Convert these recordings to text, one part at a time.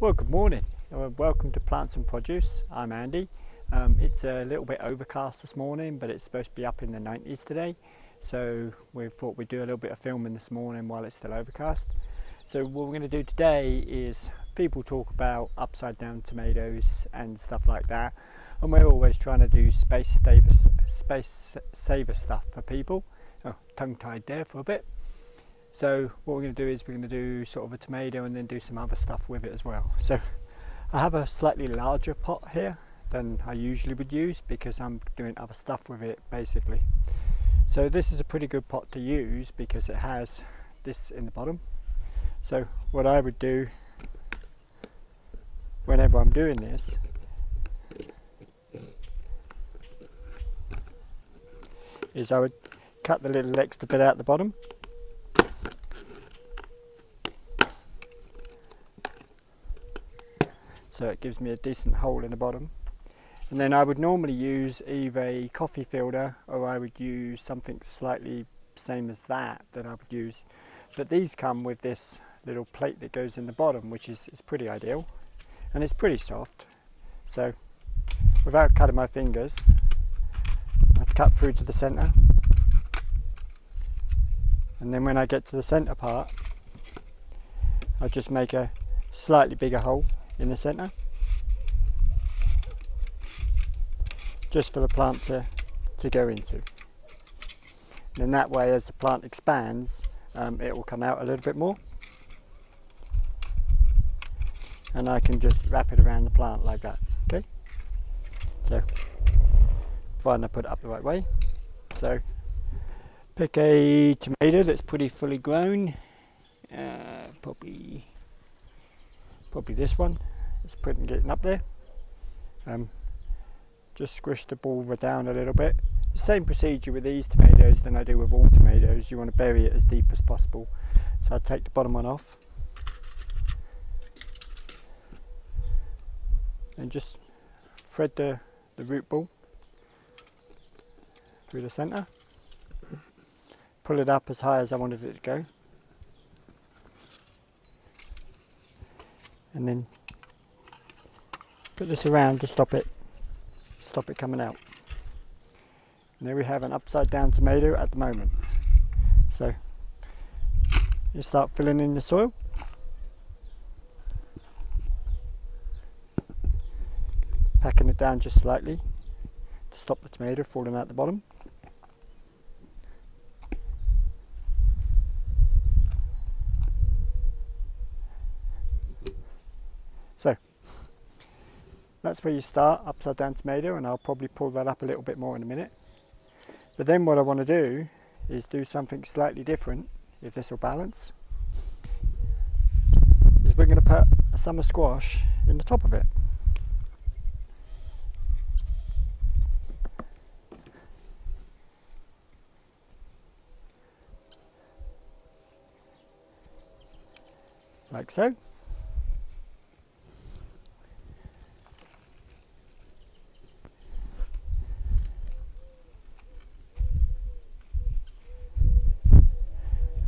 Well, good morning. Welcome to Plants and Produce. I'm Andy. It's a little bit overcast this morning, but it's supposed to be up in the 90s today. So we thought we'd do a little bit of filming this morning while it's still overcast. So what we're going to do today is people talk about upside down tomatoes and stuff like that. And we're always trying to do space saver stuff for people. Oh, tongue tied there for a bit. So what we're going to do is we're going to do sort of a tomato and then do some other stuff with it as well. So I have a slightly larger pot here than I usually would use because I'm doing other stuff with it basically. So this is a pretty good pot to use because it has this in the bottom. So what I would do whenever I'm doing this is I would cut the little extra bit out the bottom. So it gives me a decent hole in the bottom. And then I would normally use either a coffee filter or I would use something slightly same as that I would use. But these come with this little plate that goes in the bottom, which is pretty ideal. And it's pretty soft. So without cutting my fingers, I'd cut through to the center. And then when I get to the center part, I'll just make a slightly bigger hole in the center, just for the plant to go into. And in that way, as the plant expands, it will come out a little bit more. And I can just wrap it around the plant like that, okay? So, providing I put it up the right way. So, pick a tomato that's pretty fully grown, probably this one. It's pretty getting up there. Just squish the ball down a little bit. The same procedure with these tomatoes than I do with all tomatoes. You want to bury it as deep as possible. So I take the bottom one off and just thread the root ball through the center. Pull it up as high as I wanted it to go. And then put this around to stop it coming out. And there we have an upside down tomato at the moment. So you start filling in the soil. Packing it down just slightly to stop the tomato falling out the bottom. So that's where you start, upside down tomato, and I'll probably pull that up a little bit more in a minute. But then what I want to do is do something slightly different, if this will balance, is we're going to put a summer squash in the top of it. Like so.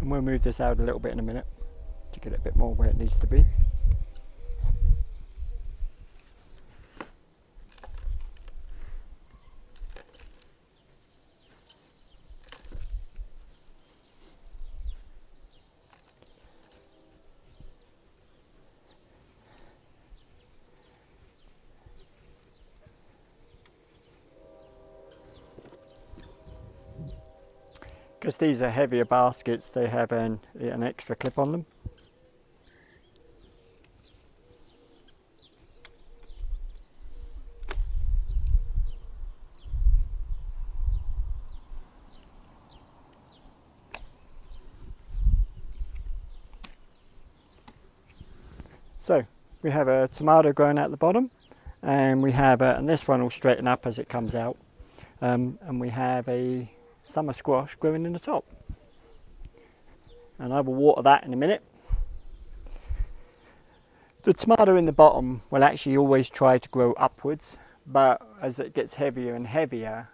And we'll move this out a little bit in a minute to get it a bit more where it needs to be. Because these are heavier baskets, they have an extra clip on them. So we have a tomato growing out the bottom, and we have and this one will straighten up as it comes out, and we have a summer squash growing in the top, and I will water that in a minute. The tomato in the bottom will actually always try to grow upwards, but as it gets heavier and heavier,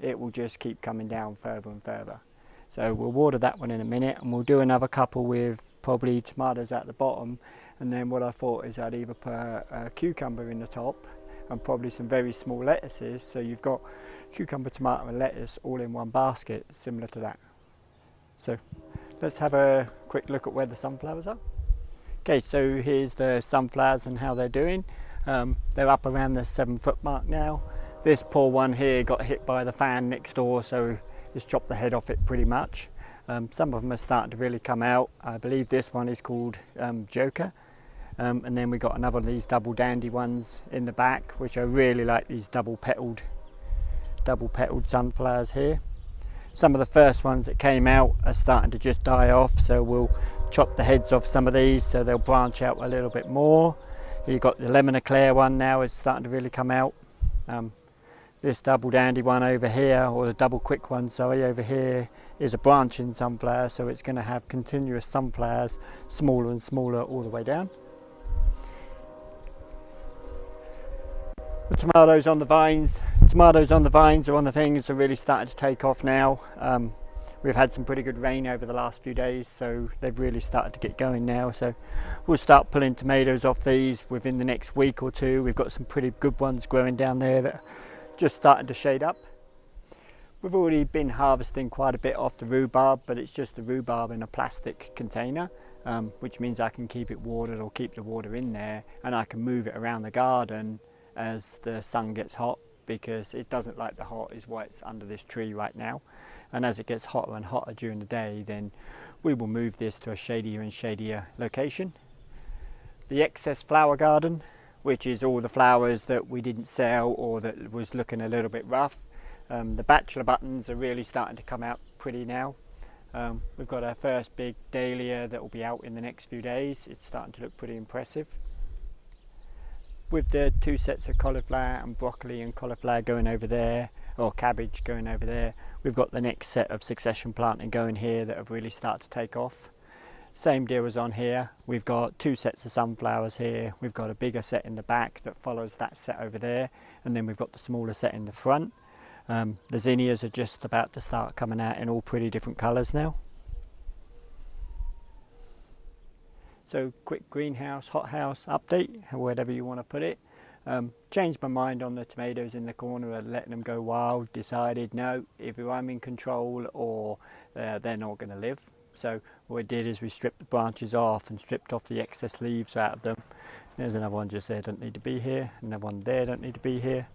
it will just keep coming down further and further. So we'll water that one in a minute, and we'll do another couple with probably tomatoes at the bottom, and then what I thought is I'd either put a cucumber in the top and probably some very small lettuces, so you've got cucumber, tomato and lettuce all in one basket, similar to that. So let's have a quick look at where the sunflowers are. Okay, so here's the sunflowers and how they're doing. They're up around the 7-foot mark now. This poor one here got hit by the fan next door, so it's chopped the head off it pretty much. Some of them are starting to really come out. I believe this one is called Joker. And then we got another of these double dandy ones in the back, which I really like, these double petaled sunflowers here. Some of the first ones that came out are starting to just die off, so we'll chop the heads off some of these so they'll branch out a little bit more. You've got the lemon eclair one now is starting to really come out. This double dandy one over here, or the double quick one, sorry, over here is a branching sunflower, so it's going to have continuous sunflowers, smaller and smaller all the way down. The tomatoes on the vines are on the things are really starting to take off now. We've had some pretty good rain over the last few days, so they've really started to get going now. So we'll start pulling tomatoes off these within the next week or two. We've got some pretty good ones growing down there that are just starting to shade up. We've already been harvesting quite a bit off the rhubarb, but it's just the rhubarb in a plastic container, which means I can keep it watered or keep the water in there, and I can move it around the garden as the sun gets hot, because it doesn't like the hot, is why it's under this tree right now. And as it gets hotter and hotter during the day, then we will move this to a shadier and shadier location. The excess flower garden, which is all the flowers that we didn't sell or that was looking a little bit rough. The bachelor buttons are really starting to come out pretty now. We've got our first big dahlia that will be out in the next few days. It's starting to look pretty impressive. With the 2 sets of cauliflower and broccoli and cauliflower going over there, or cabbage going over there, we've got the next set of succession planting going here that have really started to take off. Same deal as on here. We've got 2 sets of sunflowers here. We've got a bigger set in the back that follows that set over there, and then we've got the smaller set in the front. The zinnias are just about to start coming out in all pretty different colours now. So quick greenhouse, hothouse update, whatever you want to put it. Changed my mind on the tomatoes in the corner and letting them go wild. Decided no, either I'm in control or they're not going to live. So what we did is we stripped the branches off and stripped off the excess leaves out of them. There's another one just there, don't need to be here. Another one there, don't need to be here.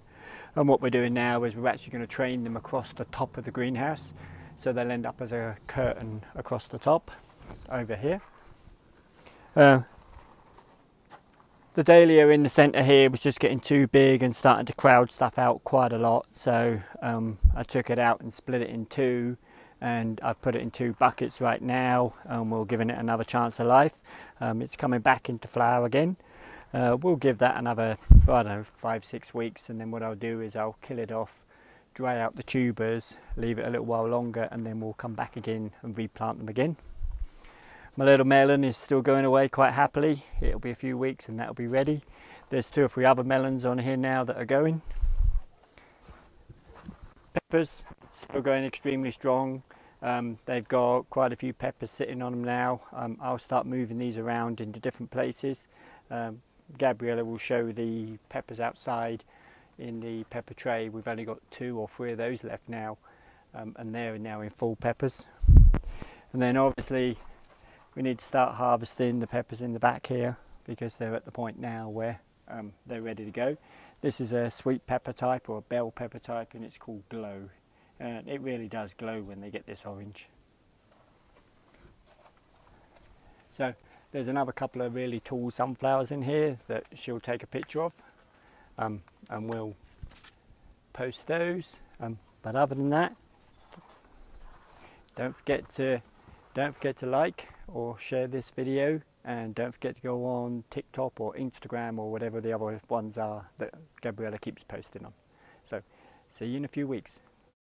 And what we're doing now is we're actually going to train them across the top of the greenhouse. So they'll end up as a curtain across the top over here. The dahlia in the centre here was just getting too big and starting to crowd stuff out quite a lot, so I took it out and split it in 2, and I've put it in 2 buckets right now, and we're giving it another chance of life. It's coming back into flower again. We'll give that another, I don't know, 5-6 weeks, and then what I'll do is I'll kill it off, dry out the tubers, leave it a little while longer, and then we'll come back again and replant them again. My little melon is still going away quite happily. It'll be a few weeks and that'll be ready. There's 2 or 3 other melons on here now that are going. Peppers, still going extremely strong. They've got quite a few peppers sitting on them now. I'll start moving these around into different places. Gabriella will show the peppers outside in the pepper tray. We've only got 2 or 3 of those left now, and they're now in full peppers. And then obviously we need to start harvesting the peppers in the back here, because they're at the point now where they're ready to go. This is a sweet pepper type or a bell pepper type, and it's called Glow. It really does glow when they get this orange. So there's another couple of really tall sunflowers in here that she'll take a picture of, and we'll post those. But other than that, don't forget to like or share this video, and don't forget to go on TikTok or Instagram or whatever the other ones are that Gabriella keeps posting on. So see you in a few weeks.